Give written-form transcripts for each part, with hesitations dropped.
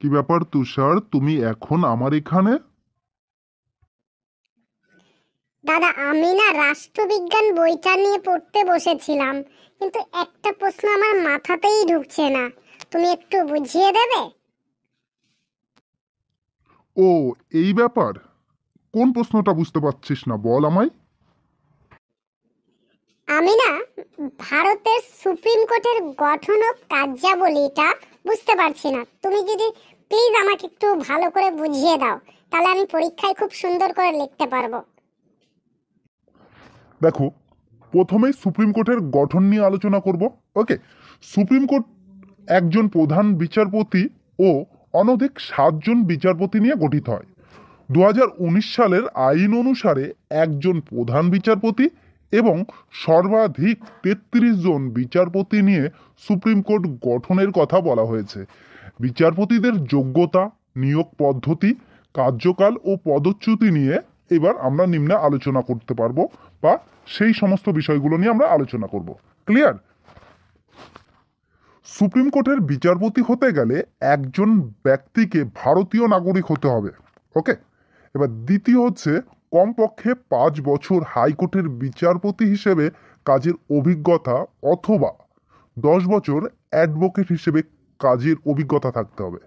কি ব্যাপার তুষার, তুমি এখন আমার এখানে? দাদা, আমি না রাষ্ট্রবিজ্ঞান বইটা নিয়ে পড়তে বসেছিলাম, কিন্তু একটা প্রশ্ন আমার মাথাতেই ঢুকছে না। তুমি একটু বুঝিয়ে দেবে? ও, এই ব্যাপার। কোন প্রশ্নটা বুঝতে পারছিস না বল আমায়। আমি না ভারতের সুপ্রিম কোর্টের গঠন ও কার্যাবলীটা বুঝতে পারছি না। তুমি যদি প্লিজ আমাকে একটু ভালো করে বুঝিয়ে দাও, তাহলে আমি পরীক্ষায় খুব সুন্দর করে লিখতে পারবো। দেখো, প্রথমেই সুপ্রিম কোর্টের গঠন নিয়ে আলোচনা করব। ওকে। সুপ্রিম কোর্ট একজন প্রধান বিচারপতি ও অনধিক 7জন বিচারপতি নিয়ে গঠিত হয়। 2019 সালের আইন অনুসারে একজন প্রধান বিচারপতি এবং সর্বাধিক 33 জন বিচারপতি নিয়ে সুপ্রিম কোর্ট গঠনের কথা বলা হয়েছে। বিচারপতিদের যোগ্যতা, নিয়োগ পদ্ধতি, কার্যকাল ও পদচ্যুতি নিয়ে এবার আমরা নিম্নে আলোচনা করতে পারবো, বা সেই সমস্ত বিষয়গুলো নিয়ে আমরা আলোচনা করব। ক্লিয়ার? সুপ্রিম কোর্টের বিচারপতি হতে গেলে একজন ব্যক্তিকে ভারতীয় নাগরিক হতে হবে। ওকে। এবার দ্বিতীয় হচ্ছে কমপক্ষে 5 বছর হাইকোর্টের বিচারপতি হিসেবে কাজের অভিজ্ঞতা অথবা 10 বছর অ্যাডভোকেট হিসেবে কাজের অভিজ্ঞতা থাকতে হবে।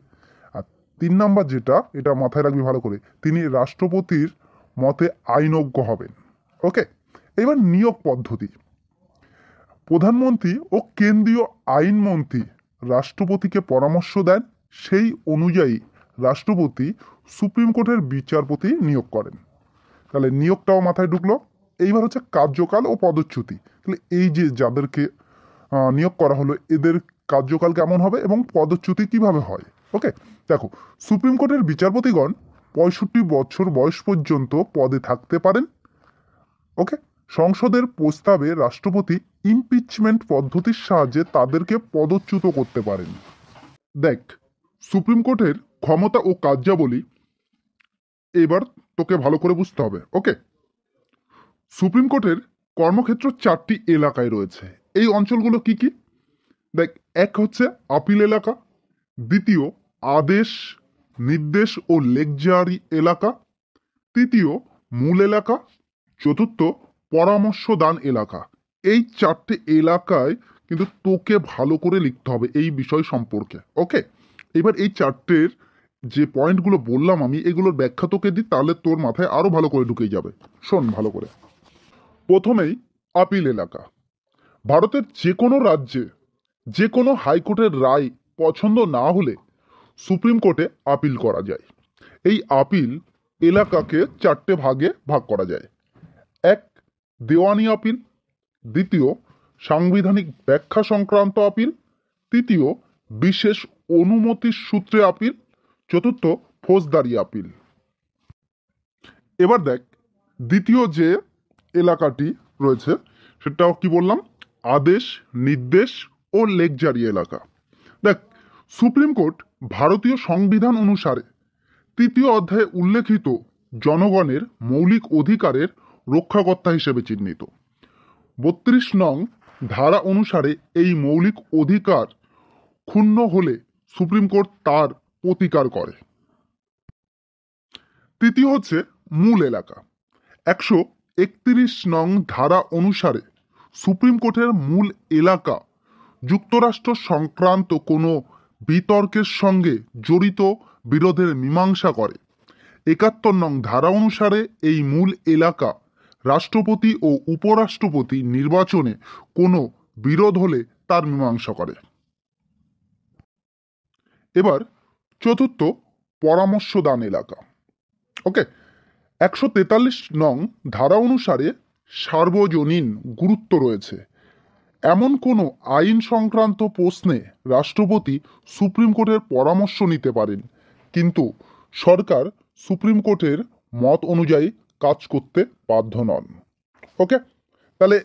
আর 3 নাম্বার যেটা, এটা মাথায় রাখবি ভালো করে, তিনি রাষ্ট্রপতির মতে আইনজ্ঞ হবেন। ওকে। এবার নিয়োগ পদ্ধতি। প্রধানমন্ত্রী ও কেন্দ্রীয় আইনমন্ত্রী রাষ্ট্রপতিকে পরামর্শ দেন, সেই অনুযায়ী রাষ্ট্রপতি সুপ্রিম কোর্টের বিচারপতি নিয়োগ করেন। তাহলে নিয়োগটাও মাথায় ঢুকলো। এইবার হচ্ছে কার্যকাল ও পদচ্যুতি। তাহলে এই যে যাদেরকে নিয়োগ করা হলো, এদের কার্যকাল কেমন হবে এবং পদচ্যুতি কিভাবে হয়। ওকে। দেখো, সুপ্রিম কোর্টের বিচারপতিগণ 65 বছর বয়স পর্যন্ত পদে থাকতে পারেন। ওকে। সংসদের প্রস্তাবে রাষ্ট্রপতি ইমপিচমেন্ট পদ্ধতির সাহায্যে তাদেরকে পদচ্যুত করতে পারেন। দেখ, সুপ্রিম কোর্টের ক্ষমতা ও কার্যাবলী এবার তোকে ভালো করে বুঝতে হবে। ওকে। সুপ্রিম কোর্টের কর্মক্ষেত্র 4টি এলাকায় রয়েছে। এই অঞ্চলগুলো কি কি? দেখ, এক হচ্ছে আপিল এলাকা, দ্বিতীয় আদেশ, নির্দেশ ও লেকজারি এলাকা, তৃতীয় মূল এলাকা, চতুর্থ পরামর্শ দান এলাকা। এই 4টে এলাকায় কিন্তু তোকে ভালো করে লিখতে হবে এই বিষয় সম্পর্কে। ওকে। এবার এই 4টের যে পয়েন্টগুলো বললাম আমি, এগুলোর ব্যাখ্যা তোকে দিই, তাহলে তোর মাথায় আরো ভালো করে ঢুকে যাবে। শোন ভালো করে। প্রথমেই আপিল এলাকা। ভারতের যে কোনো রাজ্যে যে কোনো হাইকোর্টের রায় পছন্দ না হলে সুপ্রিম কোর্টে আপিল করা যায়। এই আপিল এলাকাকে 4টে ভাগে ভাগ করা যায়। এক, দেওয়ানি আপিল। দ্বিতীয়, সাংবিধানিক ব্যাখ্যা সংক্রান্ত আপিল। তৃতীয়, বিশেষ অনুমতির সূত্রে আপিল। চতুর্থ, ফৌজদারি আপিল। এবার দেখ, দ্বিতীয় যে এলাকাটি রয়েছে সেটাও কি বললাম, আদেশ, নির্দেশ ও লেকজারি এলাকা। দেখ, সুপ্রিম কোর্ট ভারতীয় সংবিধান অনুসারে 3য় অধ্যায়ে উল্লেখিত জনগণের মৌলিক অধিকারের রক্ষাকর্তা হিসেবে চিহ্নিত। 32 নং ধারা অনুসারে এই মৌলিক অধিকার ক্ষুণ্ণ হলে সুপ্রিম কোর্ট তার প্রতিকার করে। তৃতীয় হচ্ছে মূল এলাকা। 131 নং ধারা অনুসারে সুপ্রিম কোর্টের মূল এলাকা যুক্তরাষ্ট্র সংক্রান্ত কোনো বিতর্কের সঙ্গে জড়িত বিরোধের মীমাংসা করে। 71 নং ধারা অনুসারে এই মূল এলাকা রাষ্ট্রপতি ও উপরাষ্ট্রপতি নির্বাচনে কোনো বিরোধ হলে তার মীমাংসা করে। এবার চতুর্থ, পরামর্শ দান এলাকা। ওকে। 143 নং ধারা অনুসারে সার্বজনীন গুরুত্ব রয়েছে এমন কোনো আইন সংক্রান্ত প্রশ্নে রাষ্ট্রপতি সুপ্রিম কোর্টের পরামর্শ নিতে পারেন, কিন্তু সরকার সুপ্রিম কোর্টের মত অনুযায়ী কাজ করতে বাধ্য নন। ওকে। তাহলে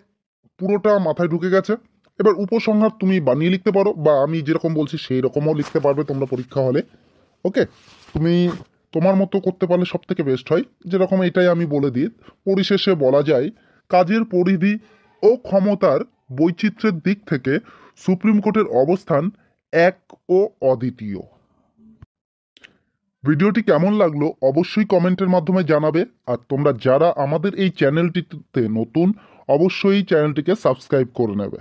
পুরোটা মাথায় ঢুকে গেছে। এবার উপসংহার তুমি বানিয়ে লিখতে পারো, বা আমি যেরকম বলছি সেই রকমও লিখতে পারবে তোমরা পরীক্ষা হলে। ওকে। তুমি তোমার মতো করতে পারলে সব থেকে বেস্ট হয়। যেরকম এটাই আমি বলে দিই, পরিশেষে বলা যায় কাজের পরিধি ও ক্ষমতার বৈচিত্র্যের দিক থেকে সুপ্রিম কোর্টের অবস্থান এক ও অদ্বিতীয়। ভিডিওটি কেমন লাগলো অবশ্যই কমেন্টের মাধ্যমে জানাবে। আর তোমরা যারা আমাদের এই চ্যানেলটিতে নতুন অবশ্যই চ্যানেলটিকে সাবস্ক্রাইব করে নেবে।